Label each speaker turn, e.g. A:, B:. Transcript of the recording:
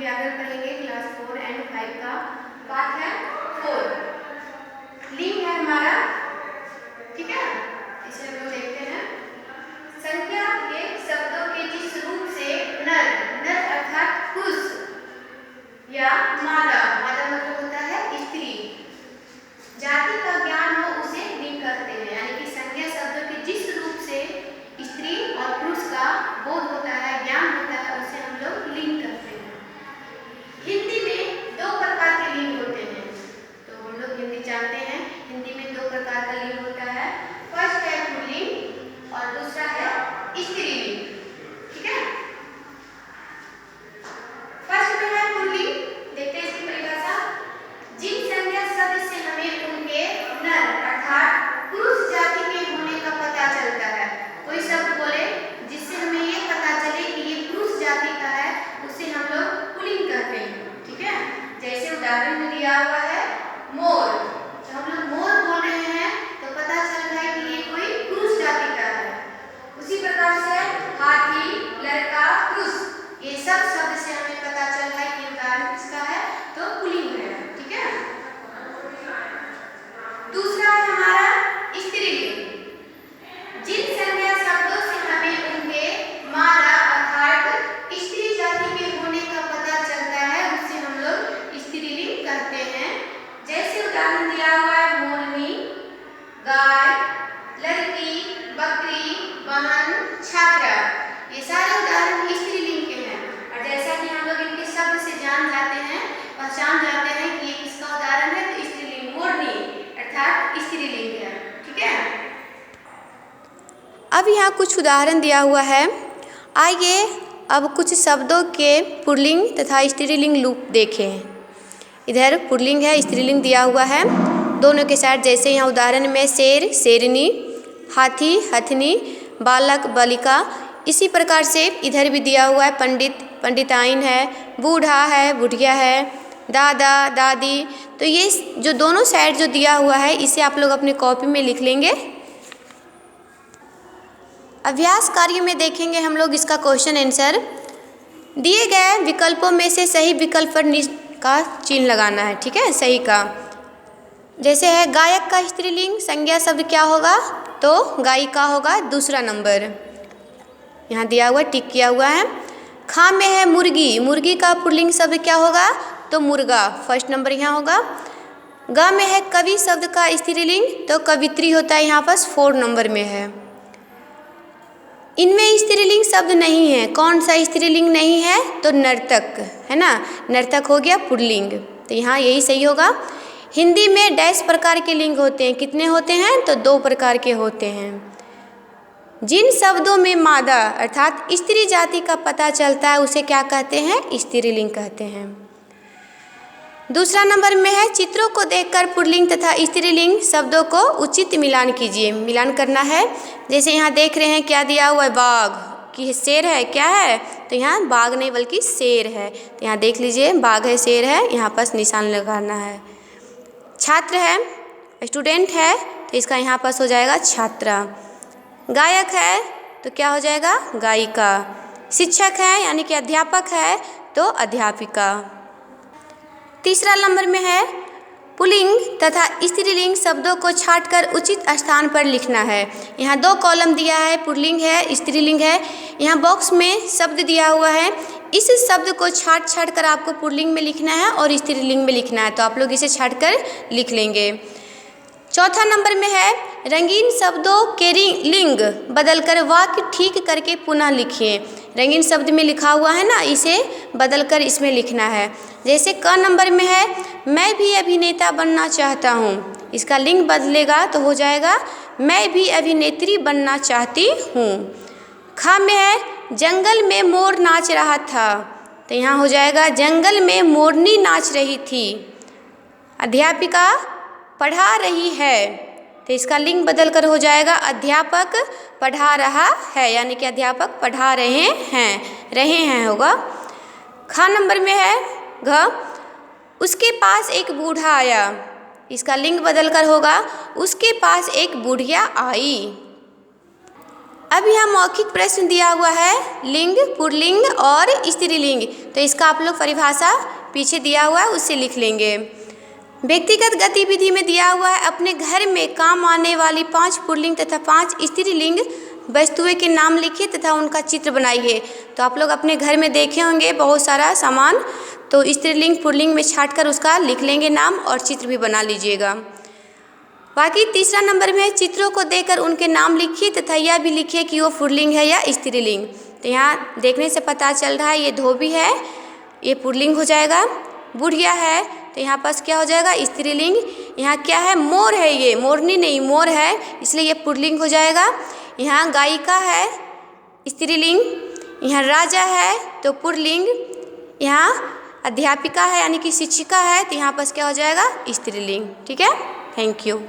A: व्याकरण पढ़ेंगे class 4 and 5 का पाठ है 4। लिंग है हमारा, ठीक है। इसे हम लोग देखते हैं। संख्या के शब्दों के जिस रूप से नर नर अर्थात पुरुष या मादा मादा मतलब होता है स्त्री जाति का ज्ञान हो उसे लिंग कहते हैं। यानी कि संज्ञा शब्दों के जिस रूप से स्त्री और पुरुष का बोध होता है, ज्ञान होता है, उसे हम लोग लिंग कहते हैं। हिंदी में 2 प्रकार के लिंग होते हैं, तो हम लोग हिंदी जानते हैं। हिंदी में 2 प्रकार का लिंग होता है। फर्स्ट है पुल्लिंग और दूसरा है स्त्रीलिंग, ठीक है। फर्स्ट में है पुल्लिंग, देखते हैं इसकी परिभाषा। जिन संज्ञा शब्द से हमें उनके नर अर्थात पुरुष जाति के होने का पता चलता है। कोई शब्द बोले जिससे हमें ये पता चले कि ये पुरुष जाति का है, उसे हम लोग पुल्लिंग कहते हैं, ठीक है। जैसे उदाहरण में दिया हुआ है मोर, तो हम लोग मोर बोल रहे हैं तो पता चल रहा है कि ये कोई पुरुष जाति का है। उसी प्रकार से हाथी, लड़का, पुरुष, ये सब शब्द से हमें पता चल रहा है कि उदाहरण किसका है, तो पुल्लिंग है, ठीक है। दूसरा है हमारा स्त्रीलिंग। जिन संज्ञा शब्दों से हमें उनके मादा अर्थात स्त्री जाति के होने का पता चलता है, उसे हम लोग स्त्रीलिंग कहते हैं। जैसे उदाहरण दिया हुआ है मोरनी, गाय, लड़की, बकरी, बहन, छात्रा, ये सारे उदाहरण स्त्रीलिंग के हैं। और जैसा कि हम लोग इनके शब्द से जान जाते हैं, पहचान जाते हैं कि ये किसका उदाहरण है, तो स्त्रीलिंग मोरनी अर्थात स्त्रीलिंग है, ठीक है।
B: अब यहाँ कुछ उदाहरण दिया हुआ है। आइए अब कुछ शब्दों के पुल्लिंग तथा स्त्रीलिंग रूप देखें। इधर पुल्लिंग है, स्त्रीलिंग दिया हुआ है दोनों के साथ। जैसे यहाँ उदाहरण में शेर, शेरनी, हाथी, हथनी, बालक, बालिका। इसी प्रकार से इधर भी दिया हुआ है पंडित, पंडिताइन है, बूढ़ा है, बुढ़िया है, दादा, दादी। तो ये जो दोनों साइड जो दिया हुआ है, इसे आप लोग अपने कॉपी में लिख लेंगे। अभ्यास कार्य में देखेंगे हम लोग इसका क्वेश्चन आंसर। दिए गए विकल्पों में से सही विकल्प पर का चिन्ह लगाना है, ठीक है, सही का। जैसे है गायक का स्त्रीलिंग संज्ञा शब्द क्या होगा, तो गायिका होगा, दूसरा नंबर यहाँ दिया हुआ टिक किया हुआ है। खा में है मुर्गी, मुर्गी का पुल्लिंग शब्द क्या होगा, तो मुर्गा, फर्स्ट नंबर यहाँ होगा। गा में है कवि शब्द का स्त्रीलिंग, तो कवित्री होता है यहाँ पास 4 नंबर में है। इनमें स्त्रीलिंग शब्द नहीं है, कौन सा स्त्रीलिंग नहीं है, तो नर्तक है ना, नर्तक हो गया पुल्लिंग, तो यहाँ यही सही होगा। हिंदी में डैश प्रकार के लिंग होते हैं, कितने होते हैं, तो 2 प्रकार के होते हैं। जिन शब्दों में मादा अर्थात स्त्री जाति का पता चलता है उसे क्या कहते हैं, स्त्रीलिंग कहते हैं। दूसरा नंबर में है चित्रों को देखकर पुल्लिंग तथा स्त्रीलिंग शब्दों को उचित मिलान कीजिए। मिलान करना है। जैसे यहाँ देख रहे हैं क्या दिया हुआ है, बाघ कि शेर है, क्या है, तो यहाँ बाघ नहीं बल्कि शेर है, तो यहाँ देख लीजिए बाघ है, शेर है, यहाँ पास निशान लगाना है। छात्र है, स्टूडेंट है, तो इसका यहाँ पास हो जाएगा छात्रा। गायक है तो क्या हो जाएगा, गायिका। शिक्षक है यानी कि अध्यापक है, तो अध्यापिका। तीसरा नंबर में है पुल्लिंग तथा स्त्रीलिंग शब्दों को छांटकर उचित स्थान पर लिखना है। यहाँ 2 कॉलम दिया है, पुल्लिंग है, स्त्रीलिंग है। यहाँ बॉक्स में शब्द दिया हुआ है, इस शब्द को छांट कर आपको पुल्लिंग में लिखना है और स्त्रीलिंग में लिखना है, तो आप लोग इसे छांट कर लिख लेंगे। चौथा नंबर में है रंगीन शब्दों के लिंग बदलकर वाक्य ठीक करके पुनः लिखिए। रंगीन शब्द में लिखा हुआ है ना, इसे बदलकर इसमें लिखना है। जैसे क नंबर में है मैं भी अभिनेता बनना चाहता हूँ, इसका लिंग बदलेगा तो हो जाएगा मैं भी अभिनेत्री बनना चाहती हूँ। ख में है जंगल में मोर नाच रहा था, तो यहाँ हो जाएगा जंगल में मोरनी नाच रही थी। अध्यापिका पढ़ा रही है, तो इसका लिंग बदल कर हो जाएगा अध्यापक पढ़ा रहा है, यानी कि अध्यापक पढ़ा रहे हैं होगा। ख नंबर में है घ उसके पास एक बूढ़ा आया, इसका लिंग बदल कर होगा उसके पास एक बुढ़िया आई। अब यहाँ मौखिक प्रश्न दिया हुआ है लिंग, पुल्लिंग और स्त्रीलिंग, तो इसका आप लोग परिभाषा पीछे दिया हुआ है उससे लिख लेंगे। व्यक्तिगत गतिविधि में दिया हुआ है अपने घर में काम आने वाली 5 पुल्लिंग तथा 5 स्त्रीलिंग वस्तुएं के नाम लिखिए तथा उनका चित्र बनाइए। तो आप लोग अपने घर में देखे होंगे बहुत सारा सामान, तो स्त्रीलिंग पुल्लिंग में छांटकर उसका लिख लेंगे नाम और चित्र भी बना लीजिएगा। बाकी तीसरा नंबर में चित्रों को देखकर उनके नाम लिखिए तथा यह भी लिखिए कि वो पुल्लिंग है या स्त्रीलिंग। तो यहाँ देखने से पता चल रहा है ये धोबी है, ये पुल्लिंग हो जाएगा। बुढ़िया है तो यहाँ पास क्या हो जाएगा स्त्रीलिंग। यहाँ क्या है मोर है, ये मोरनी नहीं मोर है इसलिए ये पुल्लिंग हो जाएगा। यहाँ गायिका है स्त्रीलिंग, यहाँ राजा है तो पुल्लिंग, यहाँ अध्यापिका है यानी कि शिक्षिका है तो यहाँ पास क्या हो जाएगा स्त्रीलिंग। ठीक है, थैंक यू।